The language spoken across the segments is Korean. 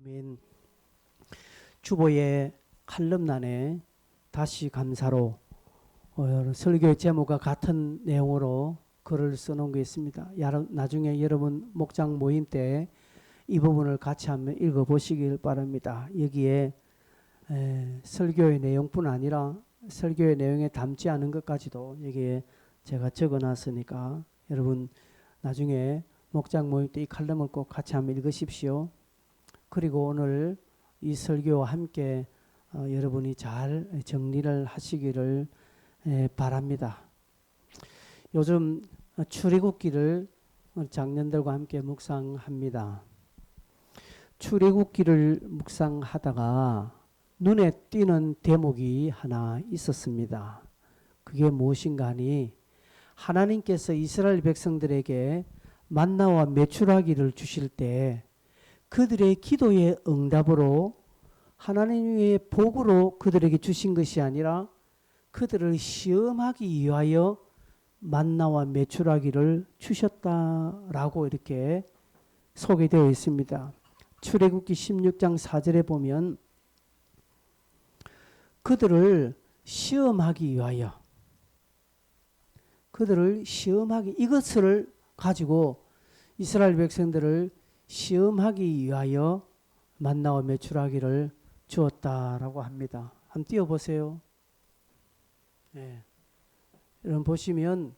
아멘. 주보의 칼럼란에 다시 감사로 설교의 제목과 같은 내용으로 글을 써놓은 게 있습니다. 나중에 여러분 목장 모임 때 이 부분을 같이 한번 읽어보시길 바랍니다. 여기에 설교의 내용뿐 아니라 설교의 내용에 담지 않은 것까지도 여기에 제가 적어놨으니까 여러분 나중에 목장 모임 때 이 칼럼을 꼭 같이 한번 읽으십시오. 그리고 오늘 이 설교와 함께 여러분이 잘 정리를 하시기를 바랍니다. 요즘 출애굽기를 장년들과 함께 묵상합니다. 출애굽기를 묵상하다가 눈에 띄는 대목이 하나 있었습니다. 그게 무엇인가 하니 하나님께서 이스라엘 백성들에게 만나와 메추라기를 주실 때 그들의 기도의 응답으로 하나님의 복으로 그들에게 주신 것이 아니라 그들을 시험하기 위하여 만나와 메추라기를 주셨다라고 이렇게 소개되어 있습니다. 출애굽기 16장 4절에 보면 그들을 시험하기 위하여 이것을 가지고 이스라엘 백성들을 시험하기 위하여 만나와 메추라기를 주었다라고 합니다. 한번 띄워보세요. 네. 여러분 보시면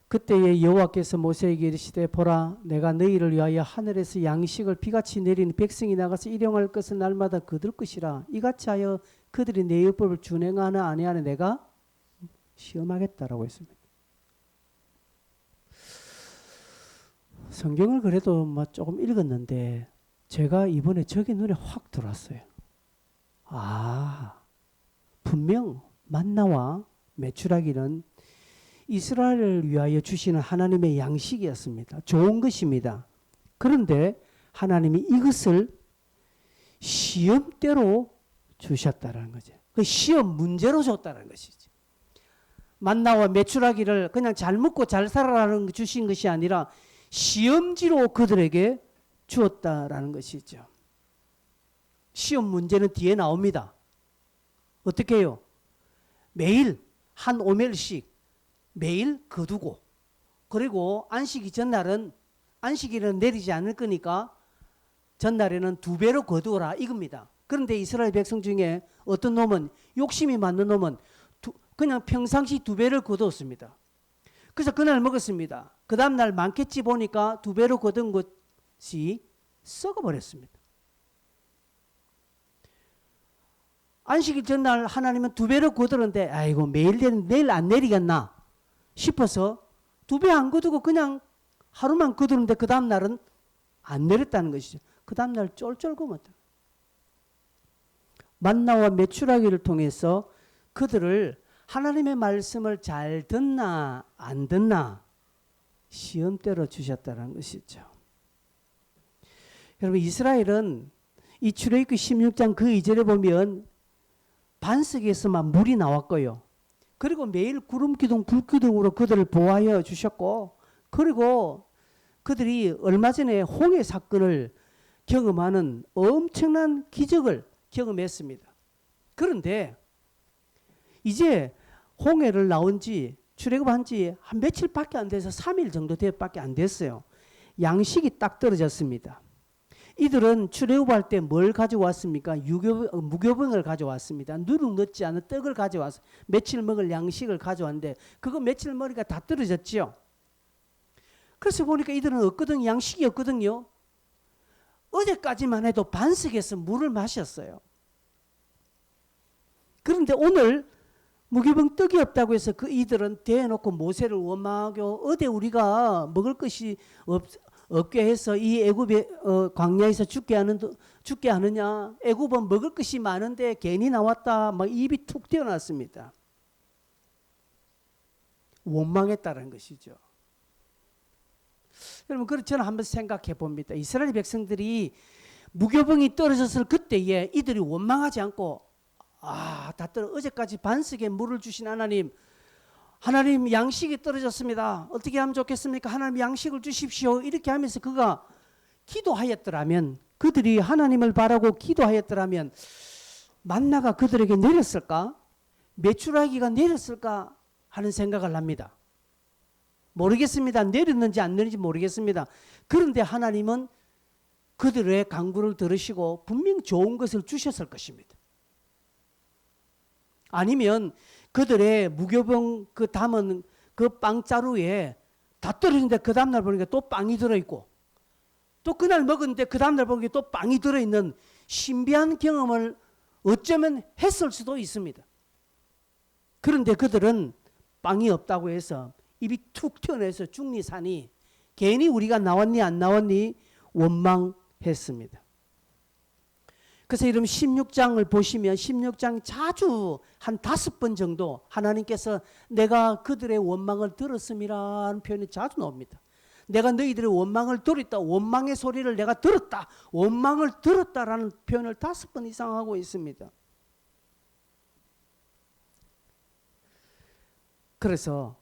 그때에 여호와께서 모세에게 이르시되 보라 내가 너희를 위하여 하늘에서 양식을 비같이 내리는 백성이 나가서 일용할 것은 날마다 거둘 것이라 이같이 하여 그들이 내 율법을 준행하나 아니하나 내가 시험하겠다라고 했습니다. 성경을 그래도 조금 읽었는데 제가 이번에 저게 눈에 확 들어왔어요. 분명 만나와 메추라기는 이스라엘을 위하여 주시는 하나님의 양식이었습니다. 좋은 것입니다. 그런데 하나님이 이것을 시험대로 주셨다는 거죠. 그 시험 문제로 줬다는 것이죠. 만나와 메추라기를 그냥 잘 먹고 잘 살아라는 주신 것이 아니라 시험지로 그들에게 주었다라는 것이죠. 시험 문제는 뒤에 나옵니다. 어떻게 해요? 매일 한 오멜씩 매일 거두고 그리고 안식이 전날은 안식일은 내리지 않을 거니까 전날에는 2배로 거두어라 이겁니다. 그런데 이스라엘 백성 중에 어떤 놈은 욕심이 많은 놈은 그냥 평상시 2배를 거두었습니다. 그래서 그날 먹었습니다. 그 다음날 많겠지 보니까 2배로 거둔 것이 썩어버렸습니다. 안식일 전날 하나님은 2배로 거두는데 아이고 내일 안 내리겠나 싶어서 2배 안 거두고 그냥 하루만 거두는데 그 다음날은 안 내렸다는 것이죠. 그 다음날 쫄쫄 굶었다. 만나와 메추라기를 통해서 그들을 하나님의 말씀을 잘 듣나 안 듣나 시험대로 주셨다는 것이죠. 여러분 이스라엘은 이 출애굽기 16장 그 2절에 보면 반석에서만 물이 나왔고요. 그리고 매일 구름기둥 불기둥으로 그들을 보호하여 주셨고 그리고 그들이 얼마 전에 홍해 사건을 경험하는 엄청난 기적을 경험했습니다. 그런데 이제 홍해를 나온 지 출애굽한 지 한 며칠밖에 안 돼서 3일 정도 밖에 안 됐어요. 양식이 딱 떨어졌습니다. 이들은 출애굽할 때 뭘 가져왔습니까? 무교병을 가져왔습니다. 누룩 넣지 않은 떡을 가져와서 며칠 먹을 양식을 가져왔는데 그거 며칠 먹으니까 다 떨어졌죠. 그래서 보니까 이들은 없거든요. 양식이 없거든요. 어제까지만 해도 반석에서 물을 마셨어요. 그런데 오늘 무교병 떡이 없다고 해서 그 이들은 대놓고 모세를 원망하고 어디 우리가 먹을 것이 없게 해서 이 애굽의 광야에서 죽게 하느냐 애굽은 먹을 것이 많은데 괜히 나왔다 막 입이 툭 튀어나왔습니다. 원망했다는 것이죠. 여러분 그렇죠. 저는 한번 생각해 봅니다. 이스라엘 백성들이 무교병이 떨어졌을 그때에 이들이 원망하지 않고 어제까지 반석에 물을 주신 하나님 양식이 떨어졌습니다. 어떻게 하면 좋겠습니까? 하나님 양식을 주십시오. 이렇게 하면서 그가 기도하였더라면 그들이 하나님을 바라고 기도하였더라면 만나가 그들에게 내렸을까? 메추라기가 내렸을까? 하는 생각을 합니다. 모르겠습니다. 내렸는지 안 내렸는지 모르겠습니다. 그런데 하나님은 그들의 간구를 들으시고 분명 좋은 것을 주셨을 것입니다. 아니면 그들의 무교병 그 담은 그 빵자루에 다 떨어진데 그 다음날 보니까 또 빵이 들어있고 또 그날 먹었는데 그 다음날 보니까 또 빵이 들어있는 신비한 경험을 어쩌면 했을 수도 있습니다. 그런데 그들은 빵이 없다고 해서 입이 툭 튀어나와서 죽리사니 괜히 우리가 나왔니 안 나왔니 원망했습니다. 그래서 이런 16장을 보시면 16장 자주 한 5번 정도 하나님께서 내가 그들의 원망을 들었음이라는 표현이 자주 나옵니다. 내가 너희들의 원망을 들었다. 원망의 소리를 내가 들었다. 원망을 들었다라는 표현을 5번 이상 하고 있습니다. 그래서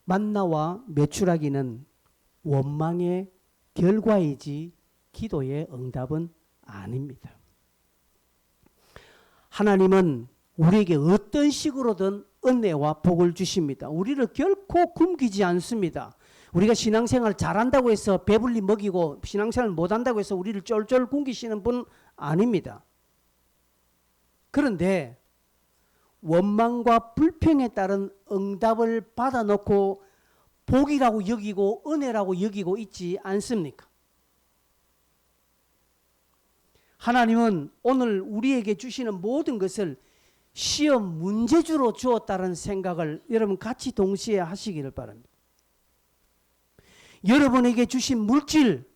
만나와 메추라기는 원망의 결과이지 기도의 응답은 아닙니다. 하나님은 우리에게 어떤 식으로든 은혜와 복을 주십니다. 우리를 결코 굶기지 않습니다. 우리가 신앙생활 잘한다고 해서 배불리 먹이고 신앙생활 못한다고 해서 우리를 쫄쫄 굶기시는 분 아닙니다. 그런데 원망과 불평에 따른 응답을 받아놓고 복이라고 여기고 은혜라고 여기고 있지 않습니까? 하나님은 오늘 우리에게 주시는 모든 것을 시험 문제주로 주었다는 생각을 여러분 같이 동시에 하시기를 바랍니다. 여러분에게 주신 물질,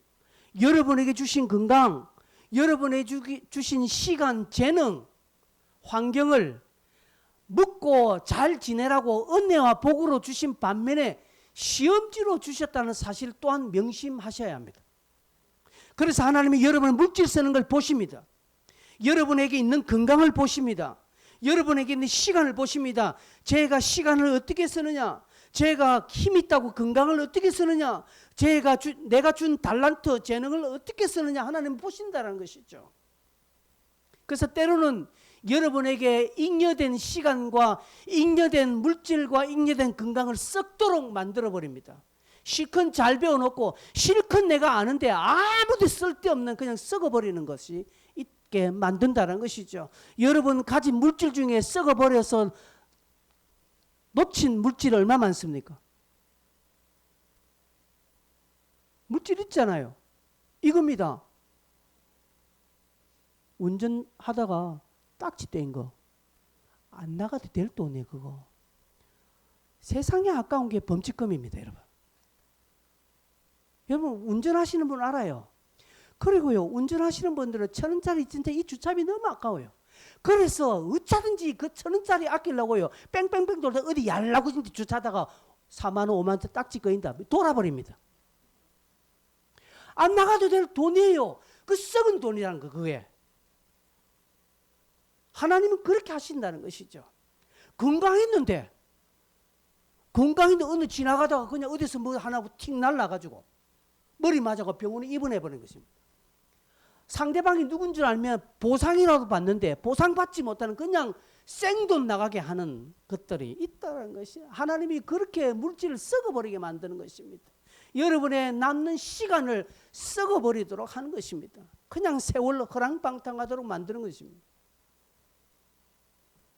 여러분에게 주신 건강, 여러분에게 주신 시간, 재능, 환경을 먹고 잘 지내라고 은혜와 복으로 주신 반면에 시험지로 주셨다는 사실 또한 명심하셔야 합니다. 그래서 하나님이 여러분의 물질 쓰는 걸 보십니다. 여러분에게 있는 건강을 보십니다. 여러분에게 있는 시간을 보십니다. 제가 시간을 어떻게 쓰느냐, 제가 힘 있다고 건강을 어떻게 쓰느냐, 내가 준 달란트, 재능을 어떻게 쓰느냐 하나님 보신다는 것이죠. 그래서 때로는 여러분에게 잉여된 시간과 잉여된 물질과 잉여된 건강을 썩도록 만들어버립니다. 실컷 잘 배워놓고 실컷 내가 아는데 아무도 쓸데없는 그냥 썩어버리는 것이 있게 만든다는 것이죠. 여러분 가진 물질 중에 썩어버려서 놓친 물질 얼마 많습니까? 물질 있잖아요. 이겁니다. 운전하다가 딱지 뗀 거 안 나가도 될 돈이에요. 그거 세상에 아까운 게 범칙금입니다. 여러분 운전하시는 분 알아요. 그리고요 운전하시는 분들은 1,000원짜리 진짜 이 주차비 너무 아까워요. 그래서 어쩌든지 그 1,000원짜리 아끼려고요 뺑뺑뺑 돌다 어디 yar라고 진짜 주차하다가 4만 원 5만 원 딱지 꺼인다 돌아버립니다. 안 나가도 될 돈이에요. 그 썩은 돈이라는 거 그게. 하나님은 그렇게 하신다는 것이죠. 건강했는데 어느 지나가다가 그냥 어디서 뭐 하나 틱 날라가지고 머리 맞아가 병원에 입원해버린 것입니다. 상대방이 누군 줄 알면 보상이라도 받는데 보상받지 못하는 그냥 생돈 나가게 하는 것들이 있다는 것이 하나님이 그렇게 물질을 썩어버리게 만드는 것입니다. 여러분의 남는 시간을 썩어버리도록 하는 것입니다. 그냥 세월로 허랑방탕하도록 만드는 것입니다.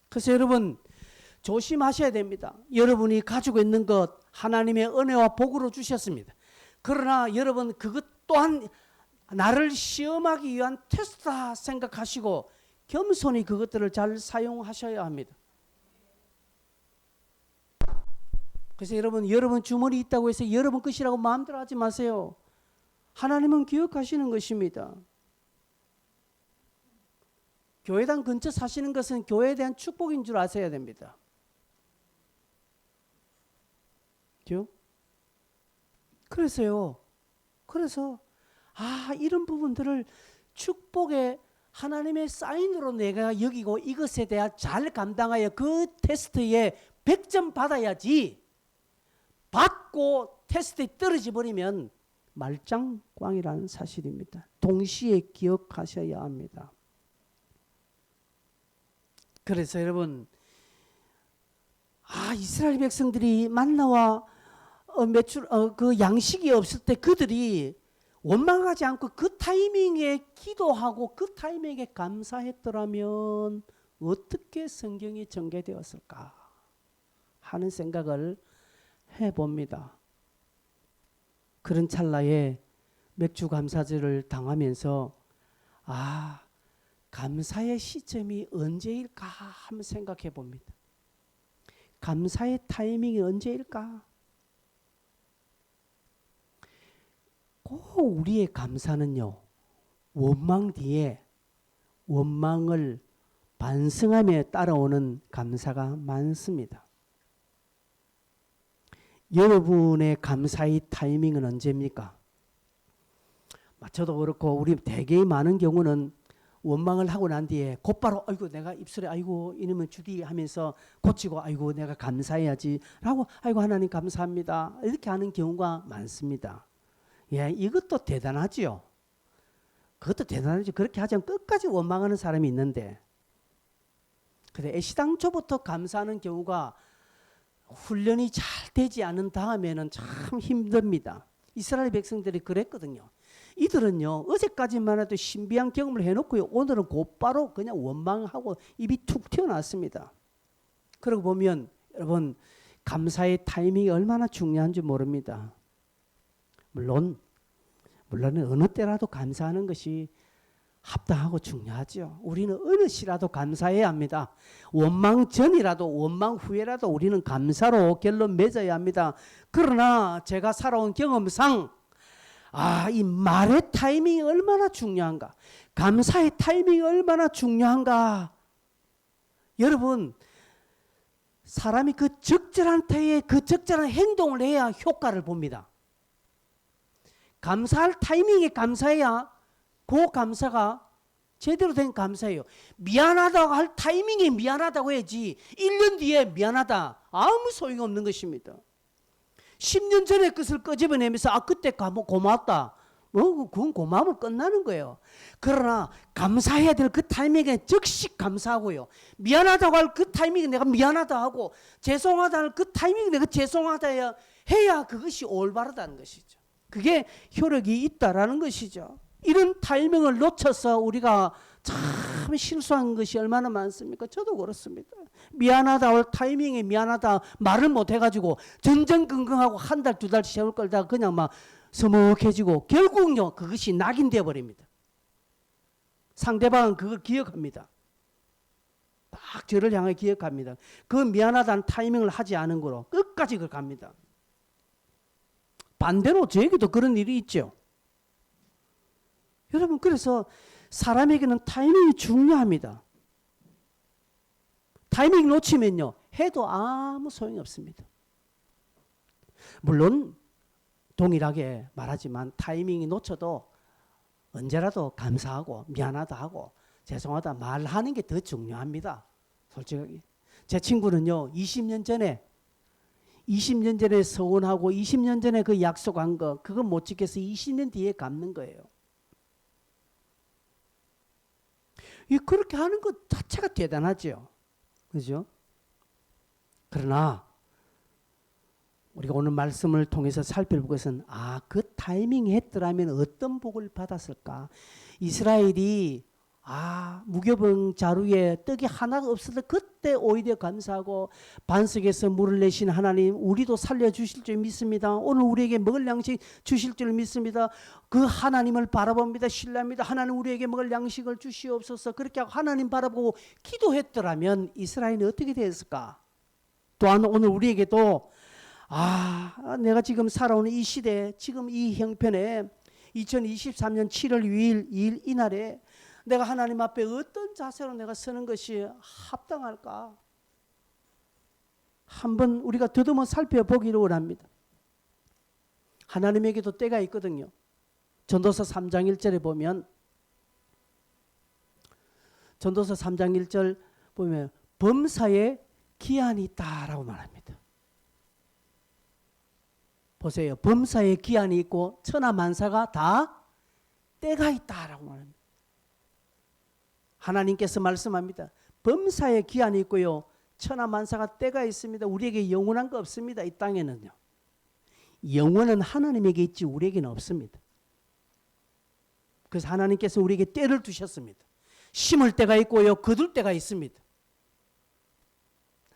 그래서 여러분 조심하셔야 됩니다. 여러분이 가지고 있는 것 하나님의 은혜와 복으로 주셨습니다. 그러나 여러분 그것 또한 나를 시험하기 위한 테스트다 생각하시고 겸손히 그것들을 잘 사용하셔야 합니다. 그래서 여러분 주머니 있다고 해서 여러분 것이라고 마음대로 하지 마세요. 하나님은 기억하시는 것입니다. 교회당 근처 사시는 것은 교회에 대한 축복인 줄 아셔야 됩니다. 그죠? 그래서 이런 부분들을 축복의 하나님의 사인으로 내가 여기고 이것에 대해 잘 감당하여 그 테스트에 100점 받아야지 받고 테스트에 떨어져 버리면 말짱꽝이라는 사실입니다. 동시에 기억하셔야 합니다. 그래서 여러분, 이스라엘 백성들이 만나와 그 양식이 없을 때 그들이 원망하지 않고 그 타이밍에 기도하고 그 타이밍에 감사했더라면 어떻게 성경이 전개되었을까 하는 생각을 해봅니다. 그런 찰나에 맥주 감사절을 당하면서 감사의 시점이 언제일까 한번 생각해 봅니다. 감사의 타이밍이 언제일까? 꼭 우리의 감사는요, 원망 뒤에 원망을 반성하며 따라오는 감사가 많습니다. 여러분의 감사의 타이밍은 언제입니까? 저도 그렇고 우리 대개의 많은 경우는 원망을 하고 난 뒤에 곧바로 아이고 내가 입술에 아이고 이러면 주디 하면서 고치고 아이고 내가 감사해야지 라고 아이고 하나님 감사합니다 이렇게 하는 경우가 많습니다. 예, 이것도 대단하지요. 그것도 대단하지. 그렇게 하지 않으면 끝까지 원망하는 사람이 있는데, 그래 애시당초부터 감사하는 경우가 훈련이 잘 되지 않은 다음에는 참 힘듭니다. 이스라엘 백성들이 그랬거든요. 이들은요 어제까지만 해도 신비한 경험을 해놓고요 오늘은 곧바로 그냥 원망하고 입이 툭 튀어나왔습니다. 그러고 보면 여러분 감사의 타이밍이 얼마나 중요한지 모릅니다. 물론 어느 때라도 감사하는 것이 합당하고 중요하죠. 우리는 어느 시라도 감사해야 합니다. 원망 전이라도 원망 후에라도 우리는 감사로 결론 맺어야 합니다. 그러나 제가 살아온 경험상 이 말의 타이밍이 얼마나 중요한가, 감사의 타이밍이 얼마나 중요한가. 여러분 사람이 그 적절한 때에 그 적절한 행동을 해야 효과를 봅니다. 감사할 타이밍에 감사해야 그 감사가 제대로 된 감사예요. 미안하다고 할 타이밍에 미안하다고 해야지 1년 뒤에 미안하다 아무 소용없는 것입니다. 10년 전의 것을 끄집어내면서 그때 고마웠다 그건 고마움은 끝나는 거예요. 그러나 감사해야 될 그 타이밍에 즉시 감사하고요, 미안하다고 할 그 타이밍에 내가 미안하다 하고 죄송하다 할 그 타이밍에 내가 죄송하다 해야 그것이 올바르다는 것이죠. 그게 효력이 있다라는 것이죠. 이런 타이밍을 놓쳐서 우리가 참 실수한 것이 얼마나 많습니까? 저도 그렇습니다. 미안하다 할 타이밍에 미안하다 말을 못 해가지고 전전긍긍하고 한 달, 두 달 세월 끌다가 그냥 막 서먹해지고 결국요 그것이 낙인 되어버립니다. 상대방은 그걸 기억합니다. 딱 저를 향해 기억합니다. 그 미안하다는 타이밍을 하지 않은 거로 끝까지 그걸 갑니다. 반대로 저에게도 그런 일이 있죠. 여러분 그래서 사람에게는 타이밍이 중요합니다. 타이밍 놓치면요 해도 아무 소용이 없습니다. 물론 동일하게 말하지만 타이밍이 놓쳐도 언제라도 감사하고 미안하다 하고 죄송하다 말하는 게 더 중요합니다. 솔직하게 제 친구는요 20년 전에 서운하고 20년 전에 그 약속한 거 그거 못 지켜서 20년 뒤에 갚는 거예요. 그렇게 하는 것 자체가 대단하죠. 그죠? 그러나 우리가 오늘 말씀을 통해서 살펴볼 것은 그 타이밍에 했더라면 어떤 복을 받았을까. 이스라엘이 무교병 자루에 떡이 하나가 없어도 그때 오히려 감사하고 반석에서 물을 내신 하나님 우리도 살려주실 줄 믿습니다. 오늘 우리에게 먹을 양식 주실 줄 믿습니다. 그 하나님을 바라봅니다. 신뢰합니다. 하나님 우리에게 먹을 양식을 주시옵소서. 그렇게 하고 하나님 바라보고 기도했더라면 이스라엘이 어떻게 됐을까. 또한 오늘 우리에게도 내가 지금 살아오는 이 시대 지금 이 형편에 2023년 7월 2일 이날에 내가 하나님 앞에 어떤 자세로 내가 서는 것이 합당할까? 한번 우리가 더듬어 살펴보기를 원합니다. 하나님에게도 때가 있거든요. 전도서 3장 1절에 보면 전도서 3장 1절 보면 범사에 기한이 있다라고 말합니다. 보세요. 범사에 기한이 있고 천하만사가 다 때가 있다라고 말합니다. 하나님께서 말씀합니다. 범사에 기한이 있고요. 천하만사가 때가 있습니다. 우리에게 영원한 거 없습니다. 이 땅에는요. 영원은 하나님에게 있지 우리에게는 없습니다. 그래서 하나님께서 우리에게 때를 두셨습니다. 심을 때가 있고요. 거둘 때가 있습니다.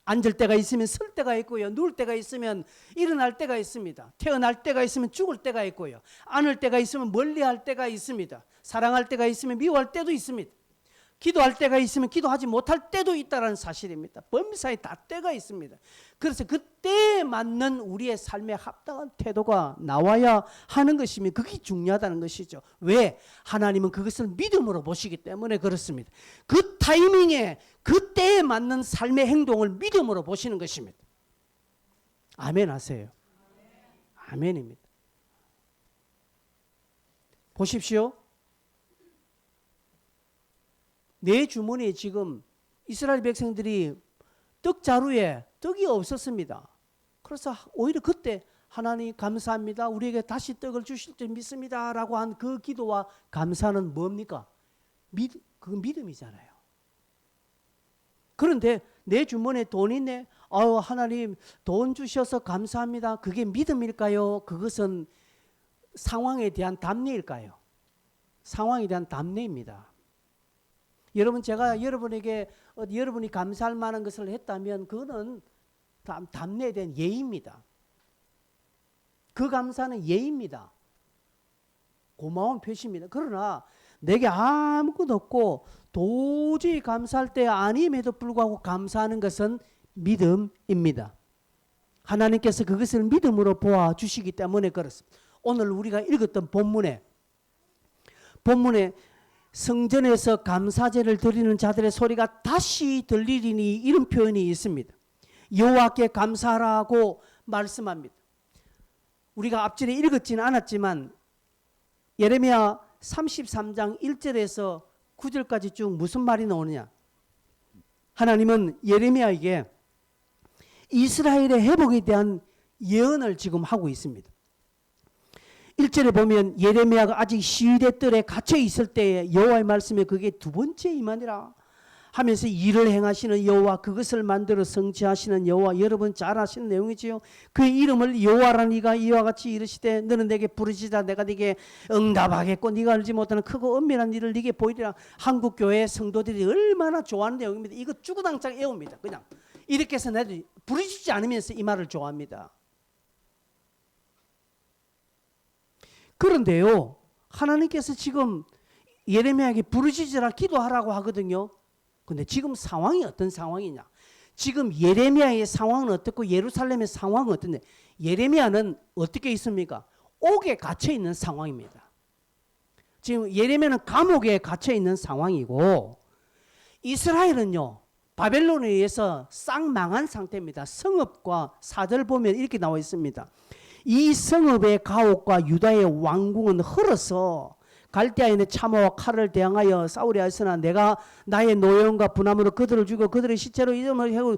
앉을 때가 있으면 설 때가 있고요. 누울 때가 있으면 일어날 때가 있습니다. 태어날 때가 있으면 죽을 때가 있고요. 안을 때가 있으면 멀리할 때가 있습니다. 사랑할 때가 있으면 미워할 때도 있습니다. 기도할 때가 있으면 기도하지 못할 때도 있다는 사실입니다. 범사에 다 때가 있습니다. 그래서 그 때에 맞는 우리의 삶에 합당한 태도가 나와야 하는 것이며 그게 중요하다는 것이죠. 왜? 하나님은 그것을 믿음으로 보시기 때문에 그렇습니다. 그 타이밍에 그 때에 맞는 삶의 행동을 믿음으로 보시는 것입니다. 아멘 하세요. 아멘입니다. 보십시오. 내 주머니에 지금 이스라엘 백성들이 떡 자루에 떡이 없었습니다. 그래서 오히려 그때 하나님 감사합니다. 우리에게 다시 떡을 주실 줄 믿습니다. 라고 한 그 기도와 감사는 뭡니까? 그 믿음이잖아요. 그런데 내 주머니에 돈 있네. 하나님 돈 주셔서 감사합니다. 그게 믿음일까요? 그것은 상황에 대한 답례일까요? 상황에 대한 답례입니다. 여러분 제가 여러분에게 여러분이 감사할 만한 것을 했다면 그거는 답례에 대한 예의입니다. 그 감사는 예의입니다. 고마운 표시입니다. 그러나 내게 아무것도 없고 도저히 감사할 때 아님에도 불구하고 감사하는 것은 믿음입니다. 하나님께서 그것을 믿음으로 보아주시기 때문에 그렇습니다. 오늘 우리가 읽었던 본문에 성전에서 감사제를 드리는 자들의 소리가 다시 들리리니 이런 표현이 있습니다. 여호와께 감사하라고 말씀합니다. 우리가 앞전에 읽었지는 않았지만 예레미야 33장 1절에서 9절까지 쭉 무슨 말이 나오느냐. 하나님은 예레미야에게 이스라엘의 회복에 대한 예언을 지금 하고 있습니다. 1절에 보면 예레미야가 아직 시위대 뜰에 갇혀 있을 때에 여호와의 말씀에 그게 두 번째 임하니라 하면서 일을 행하시는 여호와, 그것을 만들어 성취하시는 여호와, 여러분 잘 아시는 내용이지요. 그 이름을 여호와라는 이가 이와 같이 이르시되 너는 내게 부르시자 내가 네게 응답하겠고 네가 알지 못하는 크고 엄밀한 일을 네게 보이리라. 한국 교회 성도들이 얼마나 좋아하는 내용입니다. 이거 주구장창 외웁니다. 그냥 이렇게 해서 나도 부르시지 않으면서 이 말을 좋아합니다. 그런데요, 하나님께서 지금 예레미야에게 부르짖으라 기도하라고 하거든요. 근데 지금 상황이 어떤 상황이냐? 지금 예레미야의 상황은 어떻고 예루살렘의 상황은 어떤데? 예레미야는 어떻게 있습니까? 옥에 갇혀 있는 상황입니다. 지금 예레미야는 감옥에 갇혀 있는 상황이고 이스라엘은요, 바벨론에 의해서 싹 망한 상태입니다. 성읍과 사절 보면 이렇게 나와 있습니다. 이 성읍의 가옥과 유다의 왕궁은 헐어서 갈대아에 있는 참호와 칼을 대항하여 싸우려 하였으나 내가 나의 노여움과 분함으로 그들을 죽여 그들의 시체로 이름을 해고,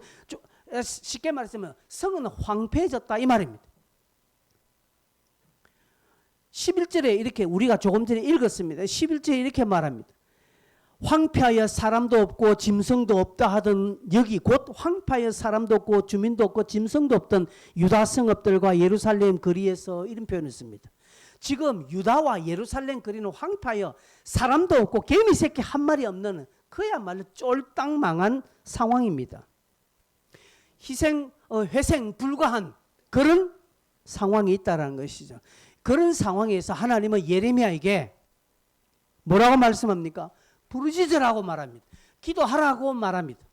쉽게 말했으면 성은 황폐해졌다 이 말입니다. 11절에 이렇게 우리가 조금 전에 읽었습니다. 11절에 이렇게 말합니다. 황폐하여 사람도 없고 짐승도 없다 하던 여기 곧 황폐하여 사람도 없고 주민도 없고 짐승도 없던 유다 성읍들과 예루살렘 거리에서 이런 표현을 씁니다. 지금 유다와 예루살렘 거리는 황폐하여 사람도 없고 개미 새끼 한 마리 없는 그야말로 쫄딱 망한 상황입니다. 회생 불가한 그런 상황이 있다는 것이죠. 그런 상황에서 하나님은 예레미야에게 뭐라고 말씀합니까? 부르짖으라고 말합니다. 기도하라고 말합니다.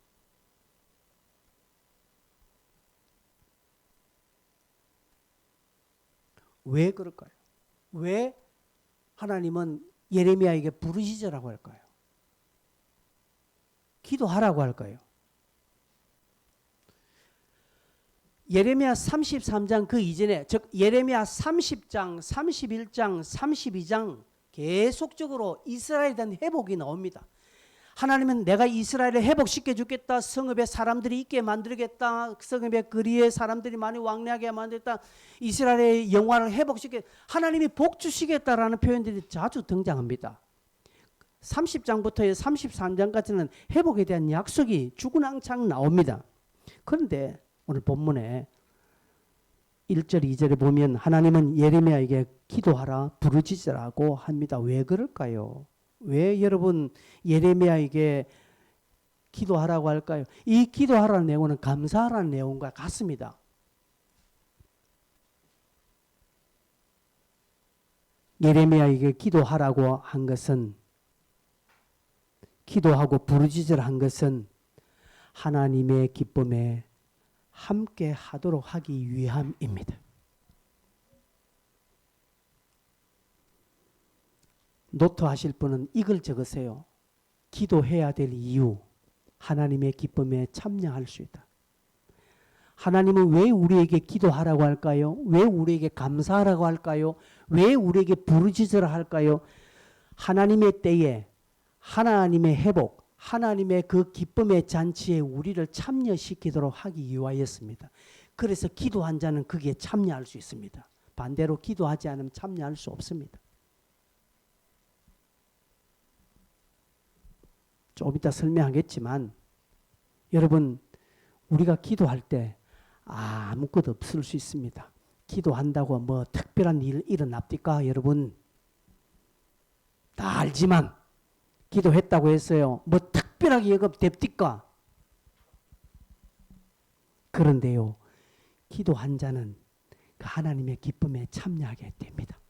왜 그럴까요? 왜 하나님은 예레미야에게 부르짖으라고 할까요? 기도하라고 할까요? 예레미야 33장 그 이전에, 즉 예레미야 30장, 31장, 32장 계속적으로 이스라엘에 대한 회복이 나옵니다. 하나님은 내가 이스라엘을 회복시켜 주겠다. 성읍에 사람들이 있게 만들겠다. 성읍의 거리에 사람들이 많이 왕래하게 만들겠다. 이스라엘의 영화를 회복시켜 하나님이 복 주시겠다라는 표현들이 자주 등장합니다. 30장부터 33장까지는 회복에 대한 약속이 주구장창 나옵니다. 그런데 오늘 본문에 1절 2절에 보면 하나님은 예레미야에게 기도하라 부르짖으라고 합니다. 왜 그럴까요? 왜 여러분 예레미야에게 기도하라고 할까요? 이 기도하라는 내용은 감사하라는 내용과 같습니다. 예레미야에게 기도하라고 한 것은 기도하고 부르짖으라 한 것은 하나님의 기쁨에 함께 하도록 하기 위함입니다. 노트하실 분은 이걸 적으세요. 기도해야 될 이유, 하나님의 기쁨에 참여할 수 있다. 하나님은 왜 우리에게 기도하라고 할까요? 왜 우리에게 감사하라고 할까요? 왜 우리에게 부르짖으라 할까요? 하나님의 때에 하나님의 회복, 하나님의 그 기쁨의 잔치에 우리를 참여시키도록 하기 위하였습니다. 그래서 기도한 자는 거기에 참여할 수 있습니다. 반대로 기도하지 않으면 참여할 수 없습니다. 좀 이따 설명하겠지만 여러분 우리가 기도할 때 아무것도 없을 수 있습니다. 기도한다고 뭐 특별한 일 일어납니까? 여러분 다 알지만 기도했다고 했어요. 뭐 특별하게 역업됩니까? 그런데요. 기도한 자는 그 하나님의 기쁨에 참여하게 됩니다.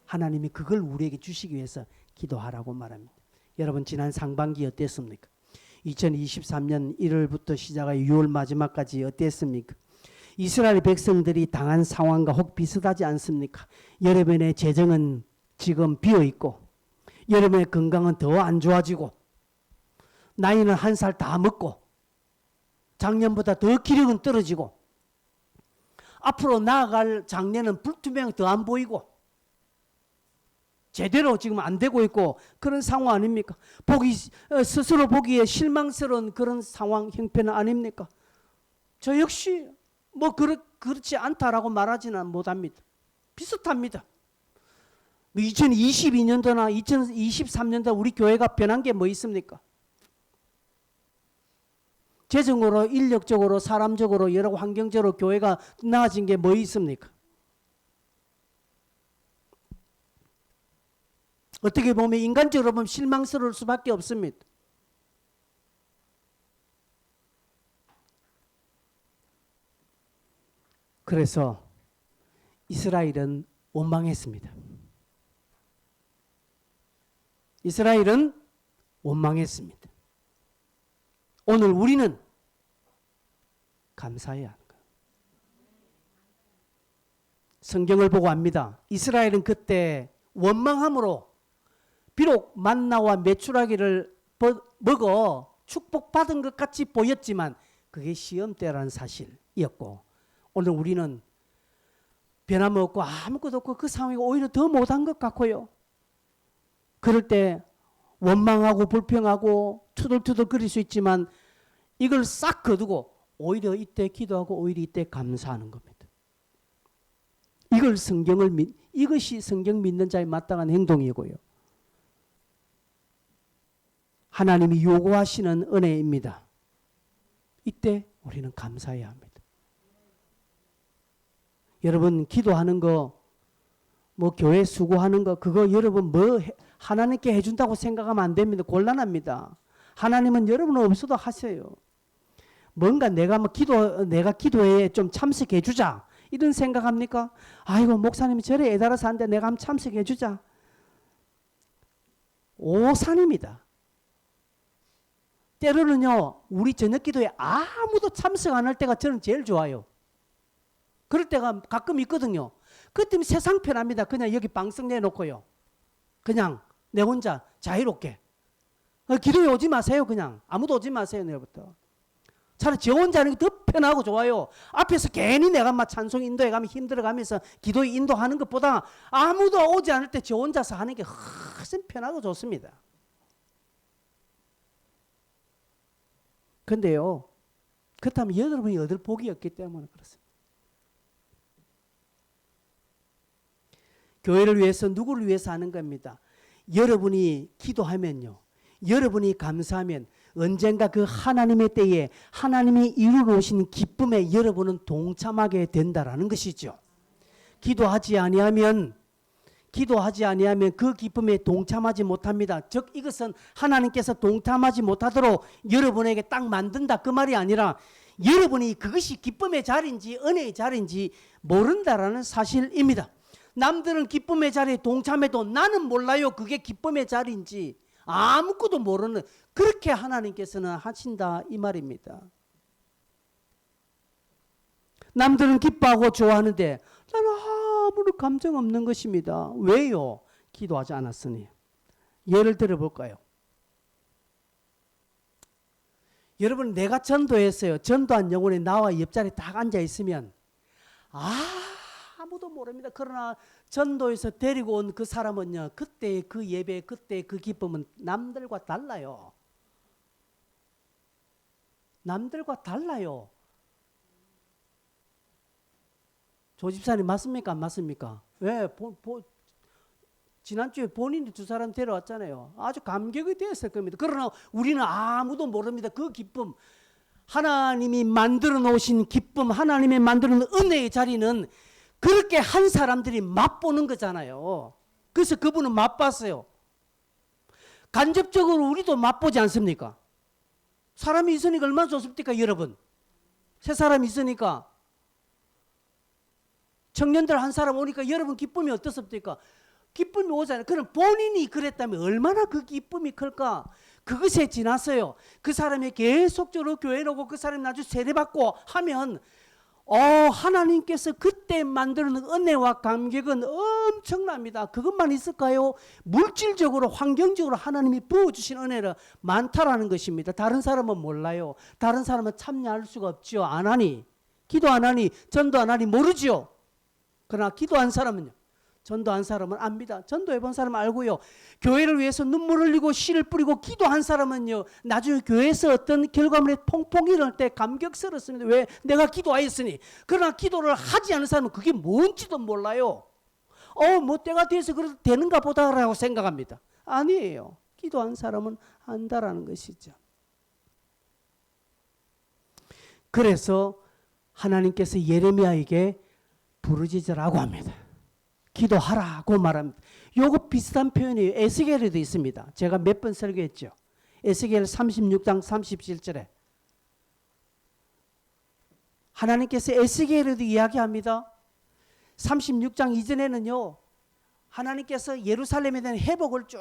하나님이 그걸 우리에게 주시기 위해서 기도하라고 말합니다. 여러분 지난 상반기 어땠습니까? 2023년 1월부터 시작하여 6월 마지막까지 어땠습니까? 이스라엘 백성들이 당한 상황과 혹 비슷하지 않습니까? 여러분의 재정은 지금 비어있고 여러분의 건강은 더 안 좋아지고 나이는 한 살 다 먹고 작년보다 더 기력은 떨어지고 앞으로 나아갈 장래는 불투명 더 안 보이고 제대로 지금 안 되고 있고 그런 상황 아닙니까? 스스로 보기에 실망스러운 그런 상황 형편은 아닙니까? 저 역시 뭐 그렇지 않다라고 말하지는 못합니다. 비슷합니다. 2022년도나 2023년도 우리 교회가 변한 게 뭐 있습니까? 재정으로, 인력적으로, 사람적으로, 여러 환경적으로 교회가 나아진 게 뭐 있습니까? 어떻게 보면 인간적으로 보면 실망스러울 수밖에 없습니다. 그래서 이스라엘은 원망했습니다. 이스라엘은 원망했습니다. 오늘 우리는 감사해야 하는 거예요. 성경을 보고 압니다. 이스라엘은 그때 원망함으로 비록 만나와 메추라기를 먹어 축복받은 것 같이 보였지만 그게 시험 때라는 사실이었고 오늘 우리는 변함없고 아무것도 없고 그 상황이 오히려 더 못한 것 같고요. 그럴 때 원망하고 불평하고 투덜투덜 거릴 수 있지만 이걸 싹 거두고 오히려 이때 기도하고 오히려 이때 감사하는 겁니다. 이것이 성경 믿는 자의 마땅한 행동이고요. 하나님이 요구하시는 은혜입니다. 이때 우리는 감사해야 합니다. 여러분 기도하는 거, 뭐 교회 수고하는 거 그거 여러분 뭐 하나님께 해준다고 생각하면 안 됩니다. 곤란합니다. 하나님은 여러분 없어도 하세요. 뭔가 내가 기도에 좀 참석해 주자 이런 생각합니까? 아이고 목사님이 절에 애달아서 하는데 내가 한번 참석해 주자. 오산입니다. 때로는요 우리 저녁 기도에 아무도 참석 안 할 때가 저는 제일 좋아요. 그럴 때가 가끔 있거든요. 그때면 세상 편합니다. 그냥 여기 방석 내놓고요. 그냥 내 혼자 자유롭게. 기도에 오지 마세요. 그냥 아무도 오지 마세요. 내일부터. 차라리 저 혼자 하는 게 더 편하고 좋아요. 앞에서 괜히 내가 막 찬송 인도해 가면 힘들어가면서 기도에 인도하는 것보다 아무도 오지 않을 때 저 혼자서 하는 게 훨씬 편하고 좋습니다. 근데요, 그렇다면 여러분이 얻을 복이 없기 때문에 그렇습니다. 교회를 위해서 누구를 위해서 하는 겁니다. 여러분이 기도하면요, 여러분이 감사하면 언젠가 그 하나님의 때에 하나님이 이루어오신 기쁨에 여러분은 동참하게 된다라는 것이죠. 기도하지 아니하면 그 기쁨에 동참하지 못합니다. 즉 이것은 하나님께서 동참하지 못하도록 여러분에게 딱 만든다 그 말이 아니라 여러분이 그것이 기쁨의 자리인지 은혜의 자리인지 모른다라는 사실입니다. 남들은 기쁨의 자리에 동참해도 나는 몰라요. 그게 기쁨의 자리인지 아무것도 모르는, 그렇게 하나님께서는 하신다 이 말입니다. 남들은 기뻐하고 좋아하는데 나는 아무런 감정 없는 것입니다. 왜요? 기도하지 않았으니. 예를 들어 볼까요? 여러분, 내가 전도했어요. 전도한 영혼이 나와 옆자리에 딱 앉아 있으면 아무도 모릅니다. 그러나 전도에서 데리고 온 그 사람은요, 그때 그 예배, 그때 그 기쁨은 남들과 달라요. 남들과 달라요. 조 집사님 맞습니까? 안 맞습니까? 왜? 지난주에 본인이 두 사람 데려왔잖아요. 아주 감격이 되었을 겁니다. 그러나 우리는 아무도 모릅니다. 그 기쁨, 하나님이 만들어 놓으신 기쁨, 하나님이 만들어 놓은 은혜의 자리는 그렇게 한 사람들이 맛보는 거잖아요. 그래서 그분은 맛봤어요. 간접적으로 우리도 맛보지 않습니까? 사람이 있으니까 얼마나 좋습니까, 여러분? 세 사람이 있으니까. 청년들 한 사람 오니까 여러분 기쁨이 어떻습니까? 기쁨이 오잖아요. 그럼 본인이 그랬다면 얼마나 그 기쁨이 클까? 그것에 지났어요. 그 사람이 계속적으로 교회에 오고 그 사람이 나중에 세례받고 하면 하나님께서 그때 만드는 은혜와 감격은 엄청납니다. 그것만 있을까요? 물질적으로 환경적으로 하나님이 부어주신 은혜가 많다라는 것입니다. 다른 사람은 몰라요. 다른 사람은 참여할 수가 없지요. 안 하니, 기도 안 하니, 전도 안 하니 모르지요. 그러나 기도한 사람은요, 전도한 사람은 압니다. 전도해본 사람은 알고요. 교회를 위해서 눈물 흘리고 씨를 뿌리고 기도한 사람은요, 나중에 교회에서 어떤 결과물이 퐁퐁 일어날 때 감격스럽습니다. 왜? 내가 기도하였으니. 그러나 기도를 하지 않은 사람은 그게 뭔지도 몰라요. 뭐 때가 돼서 그래도 되는가 보다라고 생각합니다. 아니에요. 기도한 사람은 안다라는 것이죠. 그래서 하나님께서 예레미야에게 부르짖으라고 합니다. 기도하라고 말합니다. 요거 비슷한 표현이 에스겔에도 있습니다. 제가 몇 번 설교했죠. 에스겔 36장 37절에 하나님께서 에스겔에도 이야기합니다. 36장 이전에는요, 하나님께서 예루살렘에 대한 회복을 쭉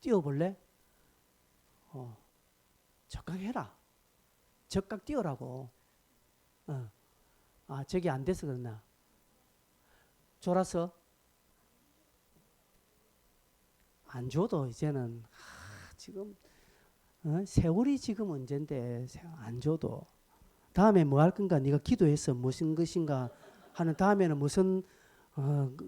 띄워볼래? 적각해라. 적각 띄우라고. 저기 안 돼서 그러나. 졸아서 안 줘도 이제는 지금 세월이 지금 언젠데 안 줘도 다음에 뭐 할 건가, 네가 기도해서 무슨 것인가 하는 다음에는 무슨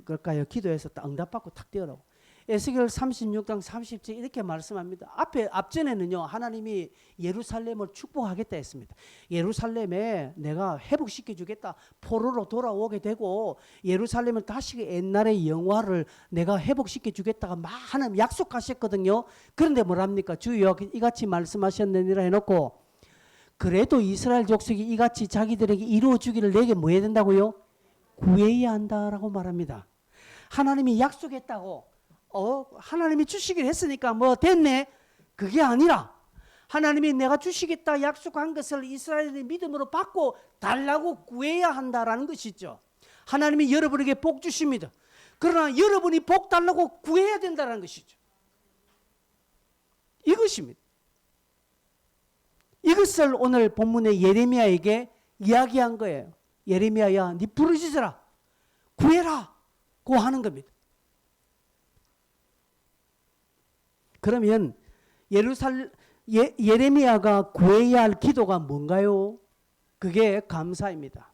그럴까요? 기도해서 응답받고 탁 띄우라고. 에스겔 36장 30절 이렇게 말씀합니다. 앞전에는요, 하나님이 예루살렘을 축복하겠다 했습니다. 예루살렘에 내가 회복시켜 주겠다. 포로로 돌아오게 되고 예루살렘을 다시 옛날의 영화를 내가 회복시켜 주겠다가 하나님 약속하셨거든요. 그런데 뭐랍니까? 주여 이같이 말씀하셨느니라 해놓고 그래도 이스라엘 족속이 이같이 자기들에게 이루어 주기를 내게 뭐 해야 된다고요? 구해야 한다라고 말합니다. 하나님이 약속했다고 하나님이 주시기로 했으니까 뭐 됐네, 그게 아니라 하나님이 내가 주시겠다 약속한 것을 이스라엘의 믿음으로 받고 달라고 구해야 한다라는 것이죠. 하나님이 여러분에게 복 주십니다. 그러나 여러분이 복 달라고 구해야 된다는 것이죠. 이것입니다. 이것을 오늘 본문의 예레미야에게 이야기한 거예요. 예레미야야, 네 부르짖어라, 구해라 고 하는 겁니다. 그러면 예레미야가 구해야 할 기도가 뭔가요? 그게 감사입니다.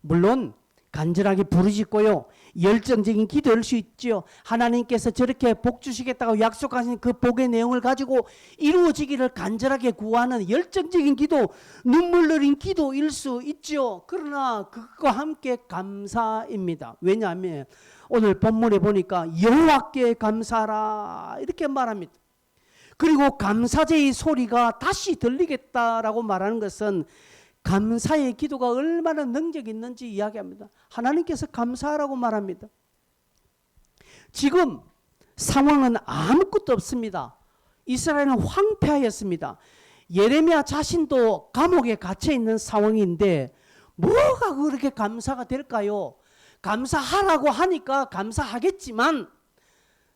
물론 간절하게 부르짖고요, 열정적인 기도일 수 있죠. 하나님께서 저렇게 복 주시겠다고 약속하신 그 복의 내용을 가지고 이루어지기를 간절하게 구하는 열정적인 기도, 눈물 흘린 기도일 수 있죠. 그러나 그것과 함께 감사입니다. 왜냐하면 오늘 본문에 보니까 여호와께 감사하라 이렇게 말합니다. 그리고 감사제의 소리가 다시 들리겠다라고 말하는 것은 감사의 기도가 얼마나 능력이 있는지 이야기합니다. 하나님께서 감사하라고 말합니다. 지금 상황은 아무것도 없습니다. 이스라엘은 황폐하였습니다. 예레미야 자신도 감옥에 갇혀 있는 상황인데 뭐가 그렇게 감사가 될까요? 감사하라고 하니까 감사하겠지만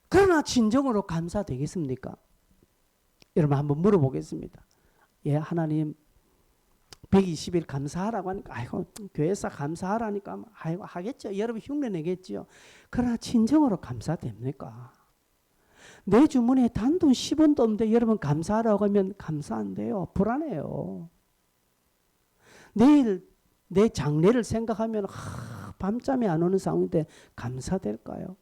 그러나 진정으로 감사되겠습니까? 여러분 한번 물어보겠습니다. 예, 하나님 120일 감사하라고 하니까 아이고 교회에서 감사하라니까 아이고 하겠죠. 여러분 흉내 내겠죠. 그러나 진정으로 감사됩니까? 내 주머니에 단돈 10원도 없는데 여러분 감사하라고 하면 감사 안 돼요. 불안해요. 내일 내 장래를 생각하면 밤잠이 안 오는 상황인데 감사될까요?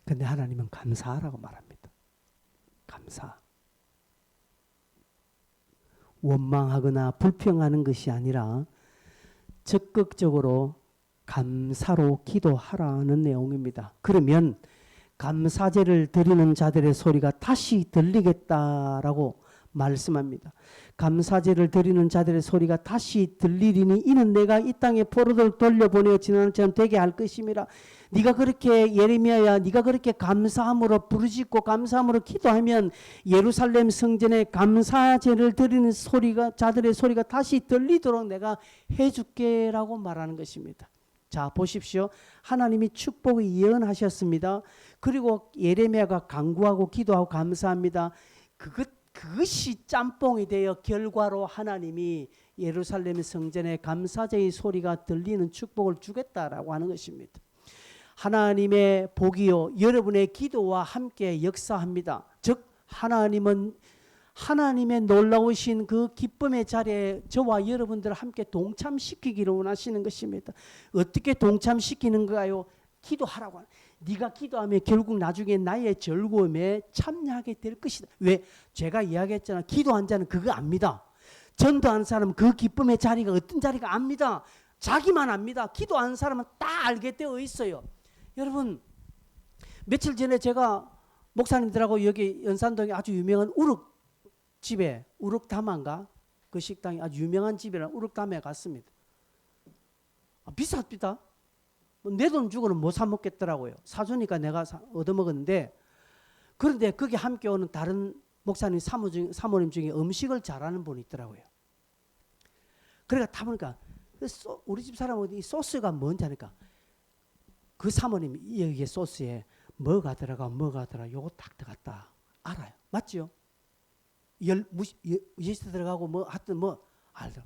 근데 하나님은 감사하라고 말합니다. 감사. 원망하거나 불평하는 것이 아니라 적극적으로 감사로 기도하라는 내용입니다. 그러면 감사제를 드리는 자들의 소리가 다시 들리겠다라고 말씀합니다. 감사제를 드리는 자들의 소리가 다시 들리리니 이는 내가 이 땅에 포로들 돌려보내어 지난처럼 되게 할 것임이라. 네가 그렇게 예레미야야 네가 그렇게 감사함으로 부르짖고 감사함으로 기도하면 예루살렘 성전에 감사제를 드리는 소리가 자들의 소리가 다시 들리도록 내가 해줄게라고 말하는 것입니다. 자 보십시오. 하나님이 축복을 예언하셨습니다. 그리고 예레미야가 간구하고 기도하고 감사합니다. 그것이 짬뽕이 되어 결과로 하나님이 예루살렘 성전에 감사제의 소리가 들리는 축복을 주겠다라고 하는 것입니다. 하나님의 복이요 여러분의 기도와 함께 역사합니다. 즉 하나님은 하나님의 놀라우신 그 기쁨의 자리에 저와 여러분들을 함께 동참시키기를 원하시는 것입니다. 어떻게 동참시키는가요? 기도하라고 하는. 네가 기도하면 결국 나중에 나의 즐거움에 참여하게 될 것이다. 왜? 제가 이야기했잖아. 기도한 자는 그거 압니다. 전도한 사람은 그 기쁨의 자리가 어떤 자리가 압니다. 자기만 압니다. 기도한 사람은 다 알게 되어 있어요. 여러분 며칠 전에 제가 목사님들하고 여기 연산동에 아주 유명한 우럭집에 우럭담화인가 그 식당이 아주 유명한 집이라 우럭담화에 갔습니다. 비쌉니다. 내 돈 주고는 못 사 먹겠더라고요. 사주니까 내가 얻어먹었는데 그런데 거기 함께 오는 다른 목사님 사모님 중에 음식을 잘하는 분이 있더라고요. 그러니까 다 보니까 우리 집 사람은 이 소스가 뭔지 아니까 그 사모님이 여기 소스에 뭐가 들어가 요거 딱 들어갔다 알아요. 맞죠? 예스 들어가고 뭐 하여튼 뭐 알죠.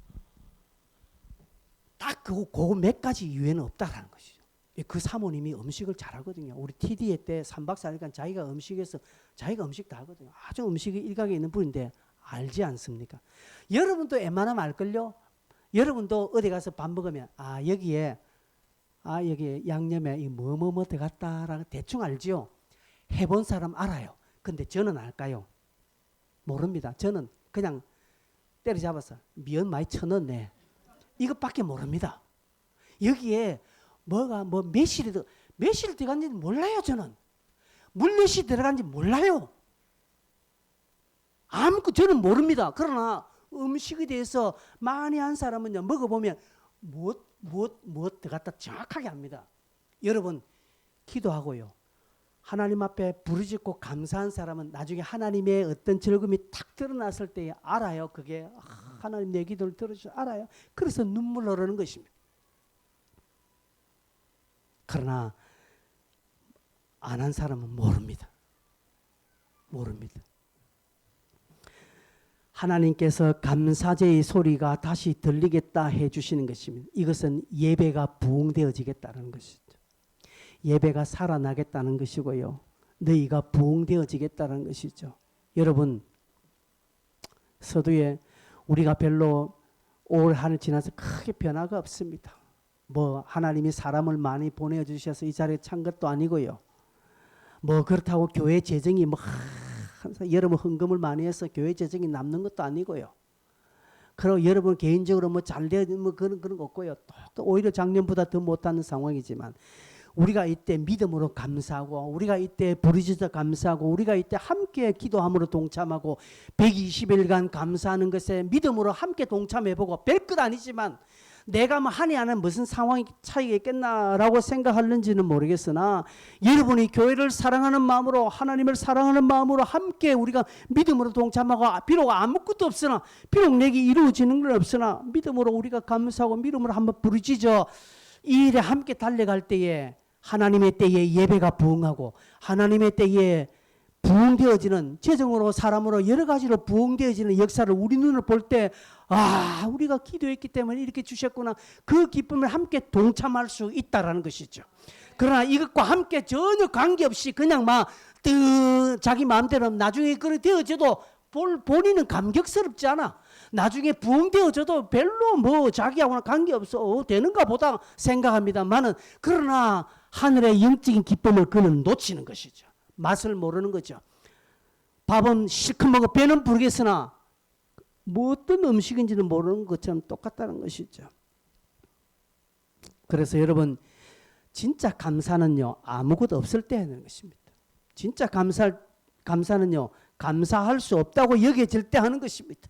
딱 그거 몇 가지 유해는 없다라는 것이죠. 그 사모님이 음식을 잘하거든요. 우리 TDA 때 3박 4일간 자기가 음식에서 자기가 음식 다 하거든요. 아주 음식이 일각에 있는 분인데 알지 않습니까? 여러분도 웬만하면 알걸요? 여러분도 어디 가서 밥 먹으면 여기에 양념에 이 뭐뭐뭐 들어갔다라고 대충 알죠? 해본 사람 알아요. 근데 저는 알까요? 모릅니다. 저는 그냥 때려잡아서 미연 많이 쳐넣네. 이것밖에 모릅니다. 여기에 뭐가 매실이 들어간지 몰라요. 저는 물엿이 들어간지 몰라요. 저는 모릅니다. 그러나 음식에 대해서 많이 한 사람은요 먹어보면 무엇 들어갔다 정확하게 압니다. 여러분 기도하고요 하나님 앞에 부르짖고 감사한 사람은 나중에 하나님의 어떤 즐거움이 탁 드러났을 때 알아요. 그게 하나님 내 기도를 들어주셔서 알아요. 그래서 눈물 흐르는 것입니다. 그러나 안 한 사람은 모릅니다. 하나님께서 감사제의 소리가 다시 들리겠다 해주시는 것입니다. 이것은 예배가 부흥되어지겠다는 것이죠. 예배가 살아나겠다는 것이고요. 너희가 부흥되어지겠다는 것이죠. 여러분 서두에 우리가 별로 올 한 해 지나서 크게 변화가 없습니다. 뭐 하나님이 사람을 많이 보내주셔서 이 자리에 찬 것도 아니고요. 뭐 그렇다고 교회 재정이 뭐 항상 여러분 헌금을 많이 해서 교회 재정이 남는 것도 아니고요. 그리고 여러분 개인적으로 뭐 잘돼 뭐 그런 거 없고요. 또 오히려 작년보다 더 못하는 상황이지만 우리가 이때 믿음으로 감사하고 우리가 이때 부르짖어 감사하고 우리가 이때 함께 기도함으로 동참하고 120일간 감사하는 것에 믿음으로 함께 동참해보고 별것 아니지만 내가 뭐 한 해 안에 무슨 상황이 차이가 있겠나라고 생각하는지는 모르겠으나 여러분이 교회를 사랑하는 마음으로 하나님을 사랑하는 마음으로 함께 우리가 믿음으로 동참하고 비록 아무것도 없으나 비록 내게 이루어지는 건 없으나 믿음으로 우리가 감사하고 믿음으로 한번 부르짖어 이 일에 함께 달려갈 때에 하나님의 때에 예배가 부흥하고 하나님의 때에 부흥되어지는 재정으로 사람으로 여러 가지로 부흥되어지는 역사를 우리 눈을 볼 때 우리가 기도했기 때문에 이렇게 주셨구나. 그 기쁨을 함께 동참할 수 있다라는 것이죠. 그러나 이것과 함께 전혀 관계없이 그냥 막 자기 마음대로 나중에 그렇게 되어져도 본인은 감격스럽지 않아. 나중에 부흥되어져도 별로 뭐 자기하고는 관계없어 되는가 보다 생각합니다만은 그러나 하늘의 영적인 기쁨을 그는 놓치는 것이죠. 맛을 모르는 거죠. 밥은 실컷 먹어 배는 부르겠으나 뭐 어떤 음식인지는 모르는 것처럼 똑같다는 것이죠. 그래서 여러분 진짜 감사는요 아무것도 없을 때 하는 것입니다. 진짜 감사는요 감사할 수 없다고 여겨질 때 하는 것입니다.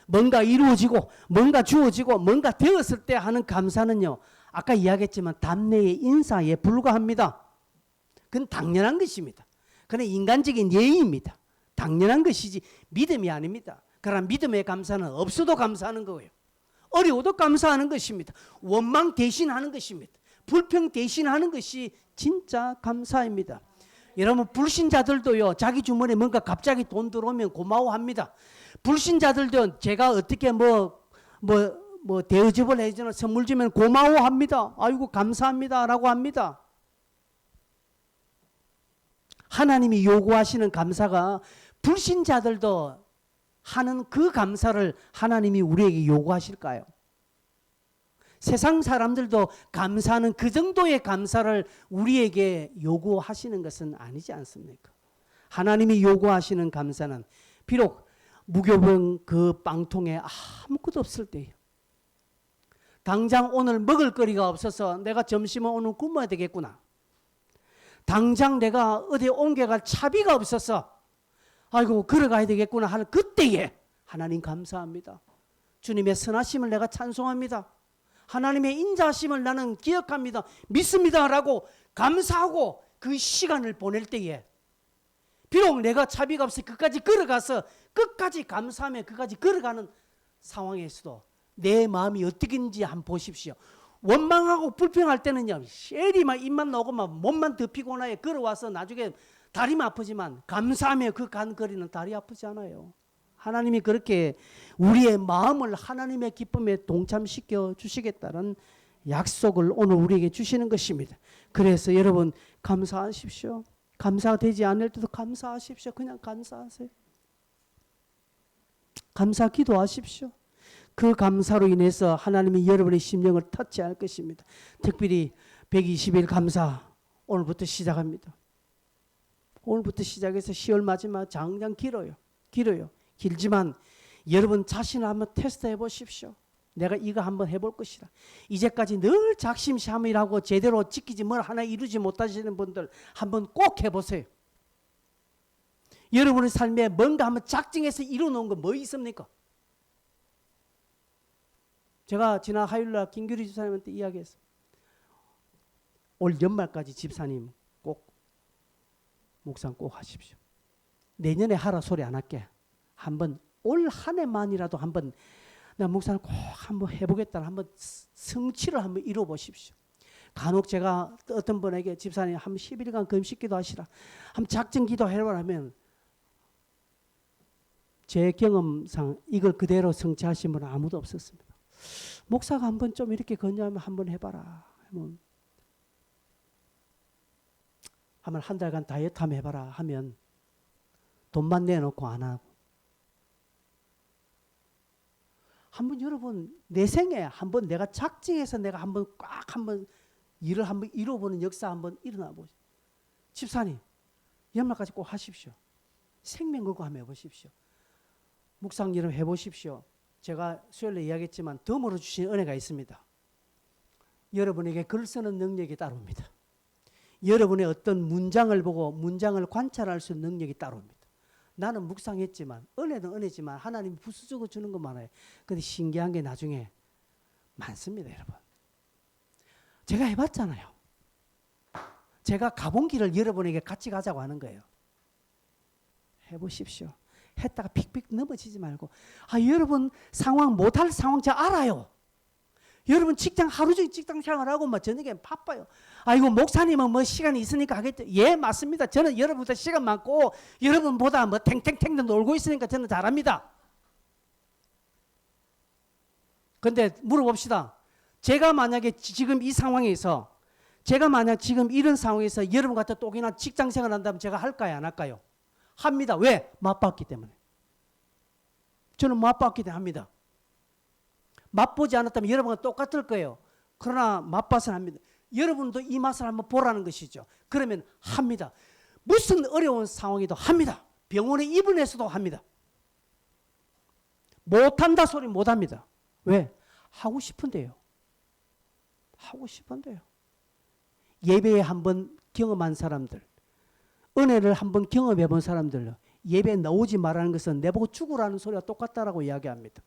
뭔가 이루어지고 뭔가 주어지고 뭔가 되었을 때 하는 감사는요 아까 이야기했지만 답례의 인사에 불과합니다. 그건 당연한 것입니다. 그건 인간적인 예의입니다. 당연한 것이지 믿음이 아닙니다. 그러나 믿음의 감사는 없어도 감사하는 거예요. 어려워도 감사하는 것입니다. 원망 대신하는 것입니다. 불평 대신하는 것이 진짜 감사입니다. 여러분 불신자들도요 자기 주머니에 뭔가 갑자기 돈 들어오면 고마워합니다. 불신자들도 제가 어떻게 뭐 대접을 해주는 선물 주면 고마워합니다. 아이고 감사합니다 라고 합니다. 하나님이 요구하시는 감사가 불신자들도 하는 그 감사를 하나님이 우리에게 요구하실까요? 세상 사람들도 감사하는 그 정도의 감사를 우리에게 요구하시는 것은 아니지 않습니까? 하나님이 요구하시는 감사는 비록 무교병 그 빵통에 아무것도 없을 때예요. 당장 오늘 먹을 거리가 없어서 내가 점심은 오늘 굶어야 되겠구나. 당장 내가 어디 옮겨갈 차비가 없어서 아이고 걸어가야 되겠구나 하는 그때에 하나님 감사합니다. 주님의 선하심을 내가 찬송합니다. 하나님의 인자하심을 나는 기억합니다. 믿습니다 라고 감사하고 그 시간을 보낼 때에 비록 내가 차비가 없어 끝까지 걸어가서 끝까지 감사하며 끝까지 걸어가는 상황에서도 내 마음이 어떻게인지 한번 보십시오. 원망하고 불평할 때는요 쉐리 막 입만 나오고 막 몸만 덮이고 나에 걸어와서 나중에 다리만 아프지만 감사하며 그 간 거리는 다리 아프지 않아요. 하나님이 그렇게 우리의 마음을 하나님의 기쁨에 동참시켜 주시겠다는 약속을 오늘 우리에게 주시는 것입니다. 그래서 여러분 감사하십시오. 감사가 되지 않을 때도 감사하십시오. 그냥 감사하세요. 감사 기도하십시오. 그 감사로 인해서 하나님이 여러분의 심령을 터치할 것입니다. 특별히 120일 감사 오늘부터 시작합니다. 오늘부터 시작해서 10월 마지막 장장 길어요. 길지만 여러분 자신을 한번 테스트해 보십시오. 내가 이거 한번 해볼 것이다. 이제까지 늘 작심삼일하고 제대로 지키지 뭘 하나 이루지 못하시는 분들 한번 꼭 해보세요. 여러분의 삶에 뭔가 한번 작정해서 이루어놓은 거 뭐 있습니까? 제가 지난 화요일날 김규리 집사님한테 이야기했어요. 올 연말까지 집사님 꼭 묵상 꼭 하십시오. 내년에 하라 소리 안 할게. 한번 올 한 해만이라도 한번 나 묵상을 꼭 한번 해보겠다는 한번 성취를 한번 이루어 보십시오. 간혹 제가 어떤 분에게 집사님 한 10일간 금식기도 하시라. 한번 작정기도 해보라 하면 제 경험상 이걸 그대로 성취하신 분은 아무도 없었습니다. 목사가 한번 좀 이렇게 건조하면 한번 해봐라. 하면 한 달간 다이어트 한번 해봐라 하면 돈만 내놓고 안 하고 한번 여러분 내 생에 한번 내가 작정해서 내가 한번 꽉 한번 일을 한번 이뤄보는 역사 한번 일어나 보십시오. 집사님 연말까지 꼭 하십시오. 생명 걸고 한번 해보십시오. 묵상 여러분 해보십시오. 제가 수요일에 이야기했지만 덤으로 주신 은혜가 있습니다. 여러분에게 글 쓰는 능력이 따로입니다. 여러분의 어떤 문장을 보고 문장을 관찰할 수 있는 능력이 따로입니다. 나는 묵상했지만 은혜는 은혜지만 하나님이 부수적으로 주는 것 많아요. 근데 신기한 게 나중에 많습니다, 여러분. 제가 해봤잖아요. 제가 가본 길을 여러분에게 같이 가자고 하는 거예요. 해보십시오. 했다가 픽픽 넘어지지 말고. 여러분 상황 못할 상황 제가 알아요. 여러분 직장 하루 종일 직장 생활하고 막 저녁에 바빠요. 이거 목사님은 뭐 시간이 있으니까 하겠죠. 예, 맞습니다. 저는 여러분보다 시간 많고 여러분보다 뭐 탱탱탱 놀고 있으니까 저는 잘합니다. 근데 물어봅시다. 제가 만약에 지금 이 상황에서 제가 만약 지금 이런 상황에서 여러분 같은 똑이나 직장 생활 한다면 제가 할까요, 안 할까요? 합니다. 왜? 맛봤기 때문에. 저는 맛봤기 때문에 합니다. 맛보지 않았다면 여러분과 똑같을 거예요. 그러나 맛봐서는 합니다. 여러분도 이 맛을 한번 보라는 것이죠. 그러면 합니다. 무슨 어려운 상황에도 합니다. 병원에 입원해서도 합니다. 못한다 소리 못합니다. 왜? 하고 싶은데요. 하고 싶은데요. 예배에 한번 경험한 사람들, 은혜를 한번 경험해 본 사람들, 예배에 나오지 말라는 것은 내보고 죽으라는 소리가 똑같다라고 이야기합니다.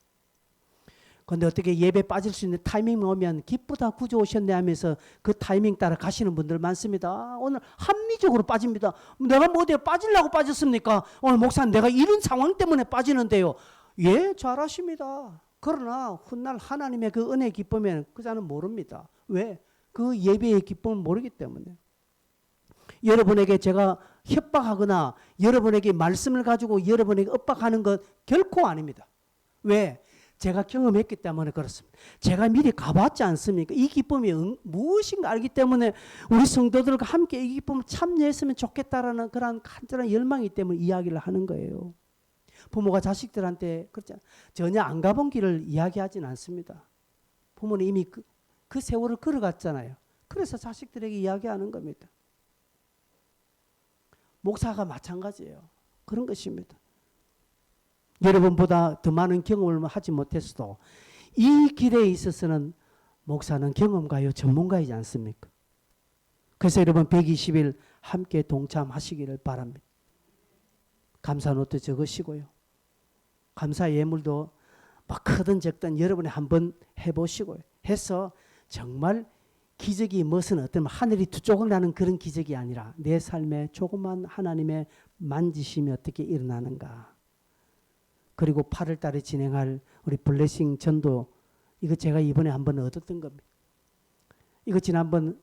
그런데 어떻게 예배 빠질 수 있는 타이밍이 오면 기쁘다 구주 오셨네 하면서 그 타이밍 따라 가시는 분들 많습니다. 오늘 합리적으로 빠집니다. 내가 뭐 어디에 빠지려고 빠졌습니까? 오늘 목사님 내가 이런 상황 때문에 빠지는데요. 예, 잘하십니다. 그러나 훗날 하나님의 그 은혜의 기쁨에는 그 자는 모릅니다. 왜? 그 예배의 기쁨을 모르기 때문에. 여러분에게 제가 협박하거나 여러분에게 말씀을 가지고 여러분에게 엇박하는 것 결코 아닙니다. 왜? 제가 경험했기 때문에 그렇습니다. 제가 미리 가봤지 않습니까? 이 기쁨이 무엇인가 알기 때문에 우리 성도들과 함께 이 기쁨을 참여했으면 좋겠다라는 그런 간절한 열망이기 때문에 이야기를 하는 거예요. 부모가 자식들한테 그렇잖아요. 전혀 안 가본 길을 이야기하지는 않습니다. 부모는 이미 그 세월을 걸어갔잖아요. 그래서 자식들에게 이야기하는 겁니다. 목사가 마찬가지예요. 그런 것입니다. 여러분보다 더 많은 경험을 하지 못했어도 이 길에 있어서는 목사는 경험가요 전문가이지 않습니까? 그래서 여러분 120일 함께 동참하시기를 바랍니다. 감사 노트 적으시고요. 감사 예물도 막 크든 적든 여러분이 한번 해보시고요. 해서 정말 기적이 무슨 어떤 하늘이 두 쪽을 나는 그런 기적이 아니라 내 삶에 조그만 하나님의 만지심이 어떻게 일어나는가. 그리고 8월 달에 진행할 우리 블레싱 전도 이거 제가 이번에 한번 얻었던 겁니다. 이거 지난번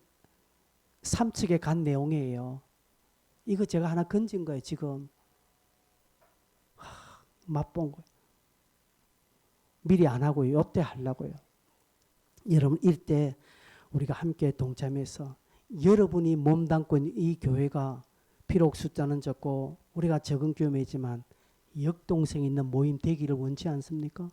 삼측에 간 내용이에요. 이거 제가 하나 건진 거예요. 지금 맛본 거예요. 미리 안 하고요. 이때 하려고요. 여러분 이때 우리가 함께 동참해서 여러분이 몸담고 있는 이 교회가 비록 숫자는 적고 우리가 적은 교회이지만 역동성 있는 모임 되기를 원치 않습니까?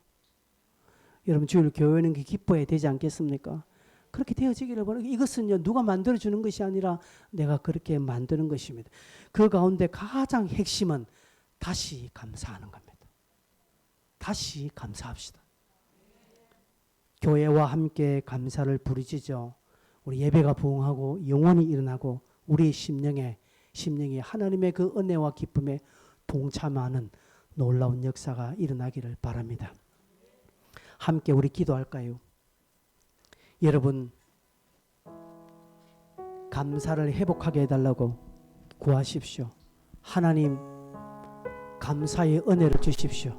여러분 주일 교회는 기뻐해야 되지 않겠습니까? 그렇게 되어지기를 바랍니다. 이것은요 누가 만들어주는 것이 아니라 내가 그렇게 만드는 것입니다. 그 가운데 가장 핵심은 다시 감사하는 겁니다. 다시 감사합시다. 교회와 함께 감사를 부르짖어 우리 예배가 부흥하고 영원히 일어나고 우리의 심령이 하나님의 그 은혜와 기쁨에 동참하는 놀라운 역사가 일어나기를 바랍니다. 함께 우리 기도할까요? 여러분 감사를 회복하게 해달라고 구하십시오. 하나님 감사의 은혜를 주십시오.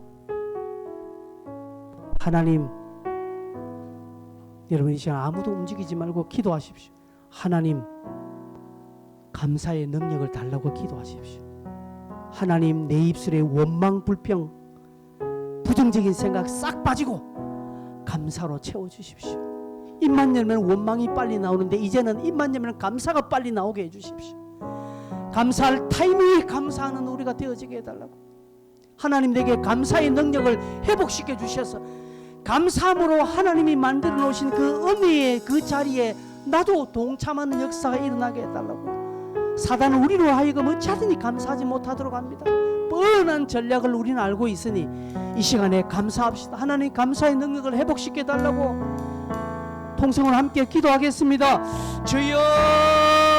하나님 여러분 이 시간 아무도 움직이지 말고 기도하십시오. 하나님 감사의 능력을 달라고 기도하십시오. 하나님 내 입술에 원망 불평 부정적인 생각 싹 빠지고 감사로 채워주십시오. 입만 열면 원망이 빨리 나오는데 이제는 입만 열면 감사가 빨리 나오게 해주십시오. 감사할 타이밍에 감사하는 우리가 되어지게 해달라고. 하나님 내게 감사의 능력을 회복시켜 주셔서 감사함으로 하나님이 만들어 놓으신 그 은혜의 그 자리에 나도 동참하는 역사가 일어나게 해달라고. 사단은 우리로 하여금 어찌하든지 감사하지 못하도록 합니다. 뻔한 전략을 우리는 알고 있으니 이 시간에 감사합시다. 하나님 감사의 능력을 회복시켜 달라고 통성을 함께 기도하겠습니다. 주여